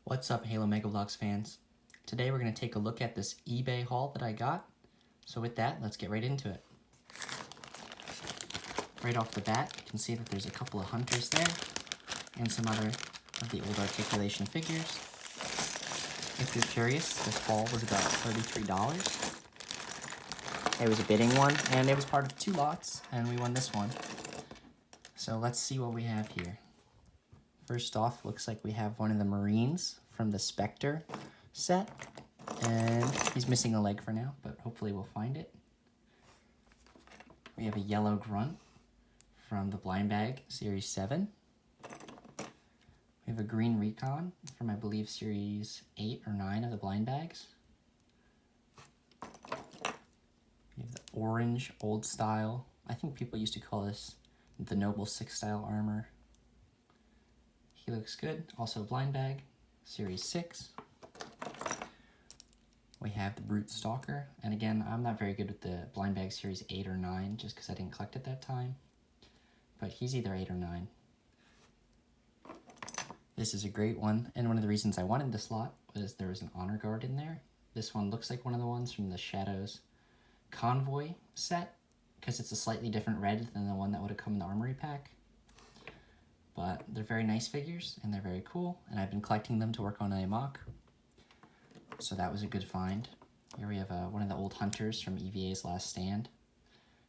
What's up, Halo Mega Bloks fans? Today we're going to take a look at this eBay haul that I got. So with that, let's get right into it. Right off the bat, you can see that there's a couple of hunters there, and some other of the old articulation figures. If you're curious, this haul was about $33. It was a bidding one, and it was part of 2 lots, and we won this one. So let's see what we have here. First off, looks like we have one of the Marines from the Spectre set, and he's missing a leg for now, but hopefully we'll find it. We have a yellow Grunt from the Blind Bag Series 7. We have a green Recon from, I believe, Series 8 or 9 of the Blind Bags. We have the orange old style. I think people used to call this the Noble 6 style armor. He looks good. Also Blind Bag, Series 6. We have the Brute Stalker. And again, I'm not very good with the Blind Bag Series 8 or 9 just because I didn't collect at that time. But he's either 8 or 9. This is a great one. And one of the reasons I wanted this lot was there was an honor guard in there. This one looks like one of the ones from the Shadows Convoy set because it's a slightly different red than the one that would have come in the Armory pack. But they're very nice figures, and they're very cool, and I've been collecting them to work on a mock. So that was a good find. Here we have one of the old hunters from EVA's Last Stand.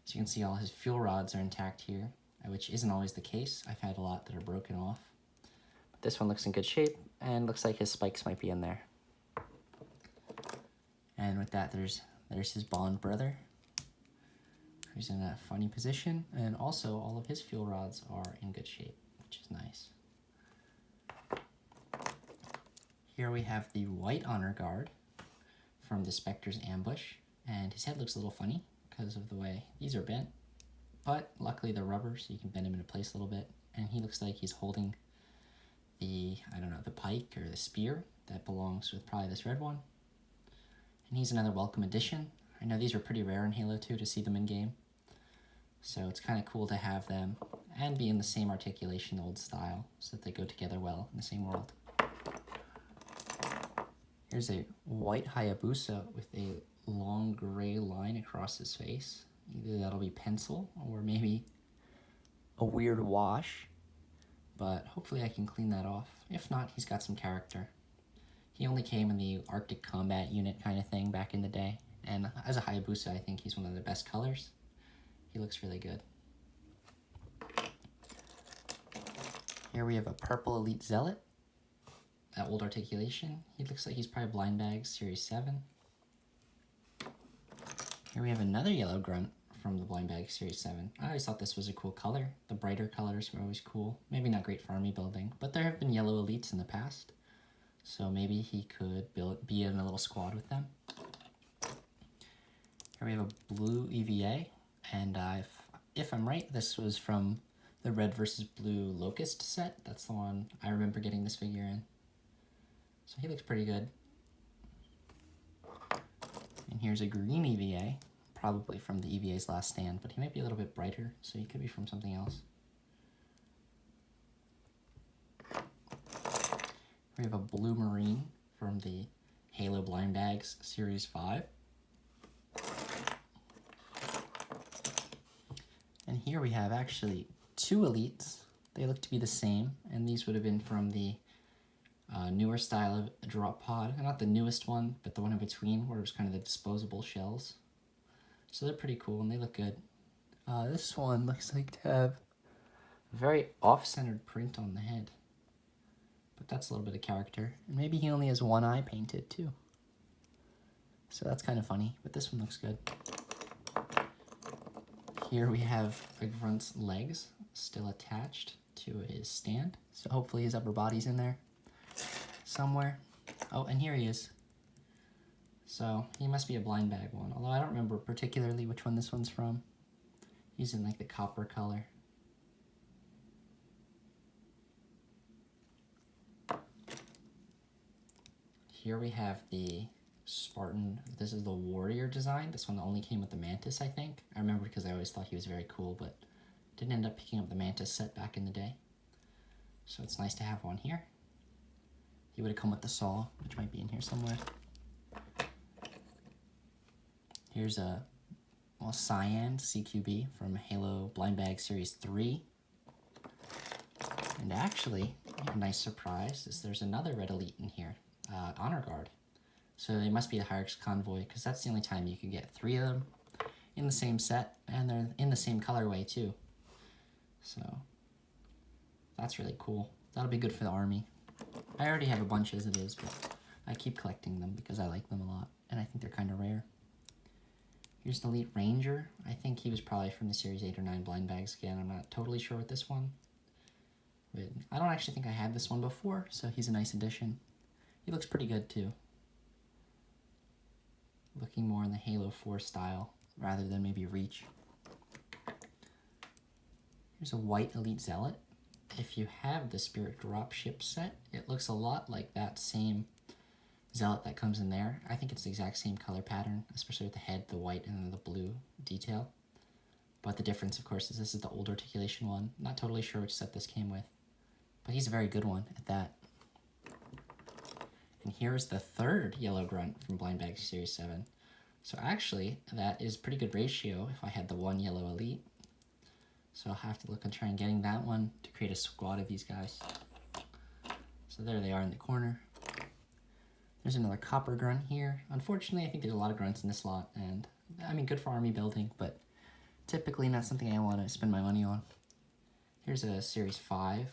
So you can see all his fuel rods are intact here, which isn't always the case. I've had a lot that are broken off. But this one looks in good shape, and looks like his spikes might be in there. And with that, there's his Bond brother, who's in a funny position, and also all of his fuel rods are in good shape, which is nice. Here we have the white honor guard from the Spectre's Ambush, and his head looks a little funny because of the way these are bent, but luckily they're rubber, so you can bend him into place a little bit, and he looks like he's holding the, the pike or the spear that belongs with probably this red one. And he's another welcome addition. I know these are pretty rare in Halo 2 to see them in game, so it's kind of cool to have them and be in the same articulation, old style, so that they go together well in the same world. Here's a white Hayabusa with a long gray line across his face. Either that'll be pencil or maybe a weird wash, but hopefully I can clean that off. If not, he's got some character. He only came in the Arctic Combat Unit kind of thing back in the day, and as a Hayabusa, I think he's one of the best colors. He looks really good. Here we have a purple Elite Zealot, that old articulation. He looks like he's probably Blind Bag Series 7. Here we have another yellow Grunt from the Blind Bag Series 7. I always thought this was a cool color. The brighter colors were always cool. Maybe not great for army building, but there have been yellow elites in the past, so maybe he could be in a little squad with them. Here we have a blue EVA, and if I'm right, this was from the red versus blue Locust set. That's the one I remember getting this figure in. So he looks pretty good. And here's a green EVA, probably from the EVA's Last Stand, but he might be a little bit brighter, so he could be from something else. We have a blue Marine from the Halo Blind Bags Series 5. And here we have actually 2 elites. They look to be the same, and these would have been from the newer style of drop pod. Not the newest one, but the one in between, where it was kind of the disposable shells. So they're pretty cool, and they look good. This one looks like to have a very off-centered print on the head. But that's a little bit of character. And maybe he only has one eye painted, too. So that's kind of funny, but this one looks good. Here we have a Grunt's legs still attached to his stand. So hopefully his upper body's in there somewhere. Oh, and here he is. So he must be a Blind Bag one, although I don't remember particularly which one this one's from. He's in like the copper color. Here we have the Spartan. This is the Warrior design. This one only came with the Mantis, I think. I remember because I always thought he was very cool, but didn't end up picking up the Mantis set back in the day. So it's nice to have one here. He would have come with the saw, which might be in here somewhere. Here's a Cyan CQB from Halo Blind Bag Series 3. And actually, a nice surprise is there's another Red Elite in here, Honor Guard. So they must be the Hierarch's Convoy, because that's the only time you can get 3 of them in the same set, and they're in the same colorway too. So that's really cool. That'll be good for the army. I already have a bunch as it is, but I keep collecting them because I like them a lot, and I think they're kind of rare. Here's an Elite Ranger. I think he was probably from the Series 8 or 9 blind bags again. I'm not totally sure with this one. But I don't actually think I had this one before, so he's a nice addition. He looks pretty good too. Looking more in the Halo 4 style rather than maybe Reach. Here's a white Elite Zealot. If you have the Spirit Dropship set, it looks a lot like that same Zealot that comes in there. I think it's the exact same color pattern, especially with the head, the white, and then the blue detail. But the difference, of course, is this is the old articulation one. Not totally sure which set this came with, but he's a very good one at that. And here's the third Yellow Grunt from Blind Bag Series 7. So actually, that is pretty good ratio if I had the one Yellow Elite. So I'll have to look and try and getting that one to create a squad of these guys. So there they are in the corner. There's another Copper Grunt here. Unfortunately, I think there's a lot of Grunts in this lot, and I mean, good for army building, but typically not something I want to spend my money on. Here's a Series 5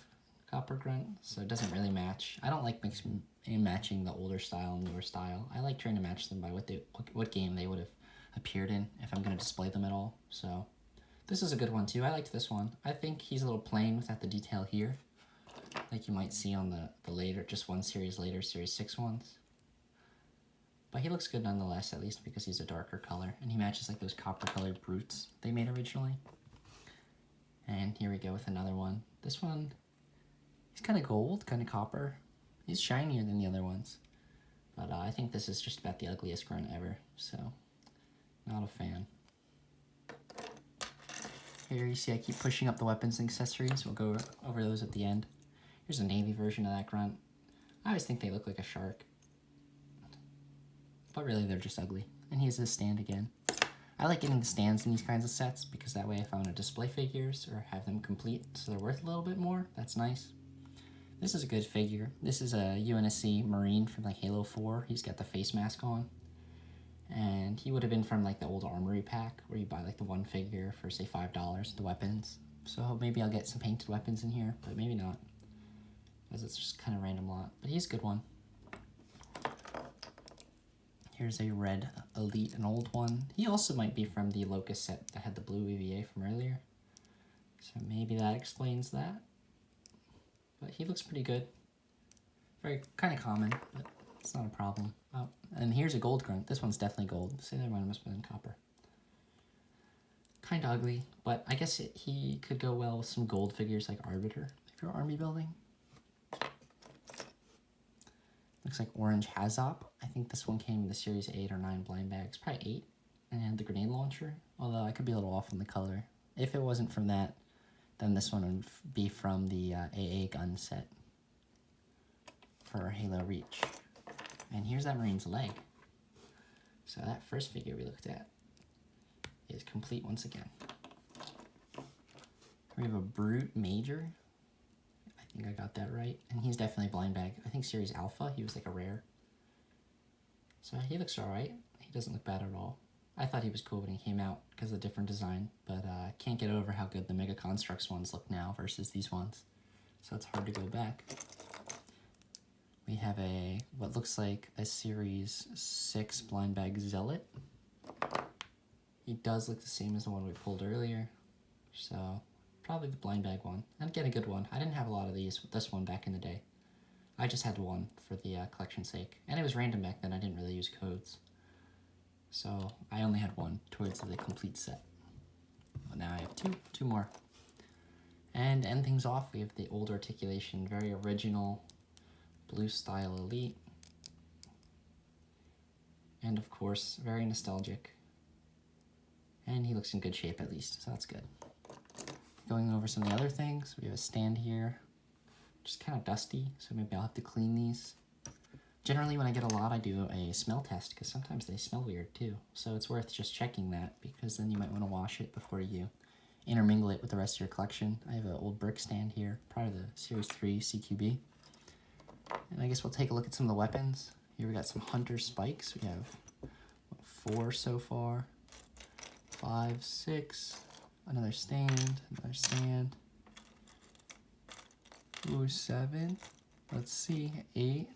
Copper Grunt, so it doesn't really match. I don't like matching the older style and newer style. I like trying to match them by what game they would have appeared in if I'm going to display them at all. So this is a good one too. I liked this one. I think he's a little plain without the detail here, like you might see on the later, just one series later, Series 6 ones. But he looks good nonetheless, at least because he's a darker color, and he matches like those copper colored brutes they made originally. And here we go with another one. This one, he's kind of gold, kind of copper. He's shinier than the other ones. But I think this is just about the ugliest grunt ever, so not a fan. Here you see I keep pushing up the weapons and accessories. We'll go over those at the end. Here's a navy version of that grunt. I always think they look like a shark, but really they're just ugly. And he has his stand again. I like getting the stands in these kinds of sets because that way if I want to display figures or have them complete so they're worth a little bit more, that's nice. This is a good figure. This is a UNSC Marine from like Halo 4. He's got the face mask on. And he would have been from like the old Armory pack where you buy like the one figure for say $5, the weapons. So maybe I'll get some painted weapons in here, but maybe not, because it's just kind of random lot. But he's a good one. Here's a red Elite, an old one. He also might be from the Locust set that had the blue EVA from earlier. So maybe that explains that. But he looks pretty good. Very kind of common, but it's not a problem. Oh, and here's a gold grunt. This one's definitely gold. Say that one must have been copper. Kind of ugly, but I guess he could go well with some gold figures like Arbiter if you're army building. Looks like orange Hazop. I think this one came in the Series 8 or 9 blind bags. Probably 8. And had the grenade launcher. Although I could be a little off on the color. If it wasn't from that, then this one would be from the AA gun set for Halo Reach. And here's that Marine's leg. So that first figure we looked at is complete once again. We have a Brute Major. I think I got that right. And he's definitely blind bag. I think Series Alpha, he was like a rare. So he looks alright. He doesn't look bad at all. I thought he was cool when he came out because of the different design, but I can't get over how good the Mega Constructs ones look now versus these ones. So it's hard to go back. We have what looks like a Series 6 blind bag Zealot. He does look the same as the one we pulled earlier, so probably the blind bag one. And get a good one. I didn't have a lot of these with this one back in the day. I just had one for the collection's sake, and it was random back then. I didn't really use codes, so I only had one towards the complete set. Well, now I have two more. And to end things off, we have the old articulation, very original blue style Elite, and of course very nostalgic, and he looks in good shape at least, so that's good. Going over some of the other things, we have a stand here, just kind of dusty, so maybe I'll have to clean these. Generally, when I get a lot, I do a smell test, because sometimes they smell weird too. So it's worth just checking that, because then you might want to wash it before you intermingle it with the rest of your collection. I have an old brick stand here, part of the Series 3 CQB. And I guess we'll take a look at some of the weapons. Here we got some Hunter spikes. We have 4 so far. 5, 6. Another stand. Another stand. Ooh, 7. Let's see. 8,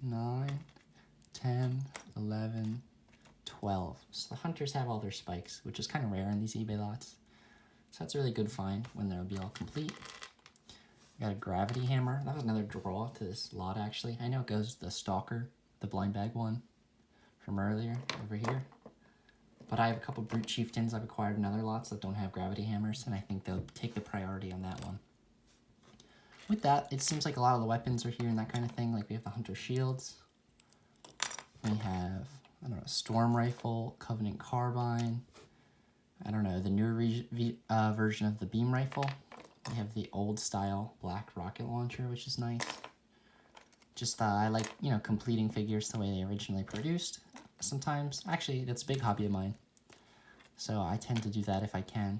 9, 10, 11, 12. So the Hunters have all their spikes, which is kind of rare in these eBay lots. So that's a really good find when they'll be all complete. Got a gravity hammer. That was another draw to this lot, actually. I know it goes the Stalker, the blind bag one from earlier over here. But I have a couple Brute Chieftains I've acquired in other lots that don't have gravity hammers, and I think they'll take the priority on that one. With that, it seems like a lot of the weapons are here and that kind of thing. Like we have the Hunter Shields. We have, I don't know, Storm Rifle, Covenant Carbine. I don't know, the newer version of the Beam Rifle. We have the old style black rocket launcher, which is nice. Just, I like, you know, completing figures the way they originally produced. Sometimes, actually, that's a big hobby of mine. So I tend to do that if I can.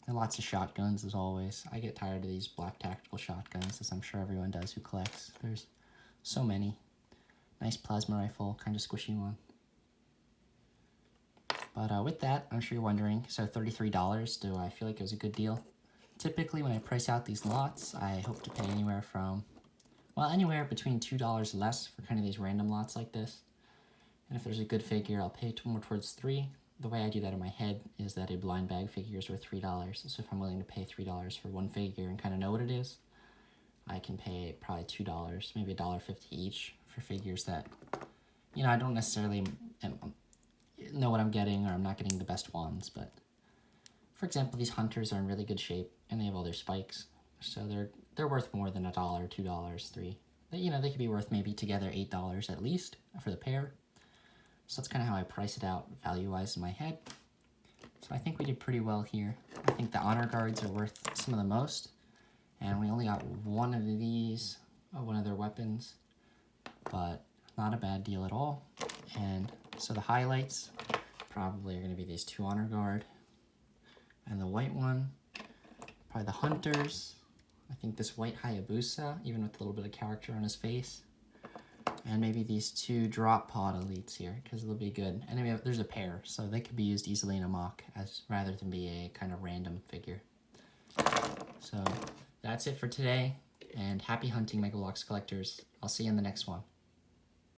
And lots of shotguns, as always. I get tired of these black tactical shotguns, as I'm sure everyone does who collects. There's so many. Nice plasma rifle, kind of squishy one. But with that, I'm sure you're wondering, so $33, do I feel like it was a good deal? Typically, when I price out these lots, I hope to pay anywhere from, well, anywhere between $2 less for kind of these random lots like this. And if there's a good figure, I'll pay more towards $3. The way I do that in my head is that a blind bag figure is worth $3. So if I'm willing to pay $3 for one figure and kind of know what it is, I can pay probably $2, maybe $1.50 each for figures that, you know, I don't necessarily know what I'm getting, or I'm not getting the best ones. But for example, these Hunters are in really good shape and they have all their spikes, so they're worth more than $1, $2, $3. You know, they could be worth maybe together $8 at least for the pair. So that's kind of how I price it out value-wise in my head. So I think we did pretty well here. I think the honor guards are worth some of the most, and we only got one of these, one of their weapons, but not a bad deal at all. And so the highlights probably are going to be these 2 honor guard and the white one, probably the Hunters. I think this white Hayabusa, even with a little bit of character on his face. And maybe these 2 drop pod elites here, because they'll be good. And maybe there's a pair, so they could be used easily in a mock, rather than be a kind of random figure. So that's it for today, and happy hunting, Mega Bloks collectors. I'll see you in the next one.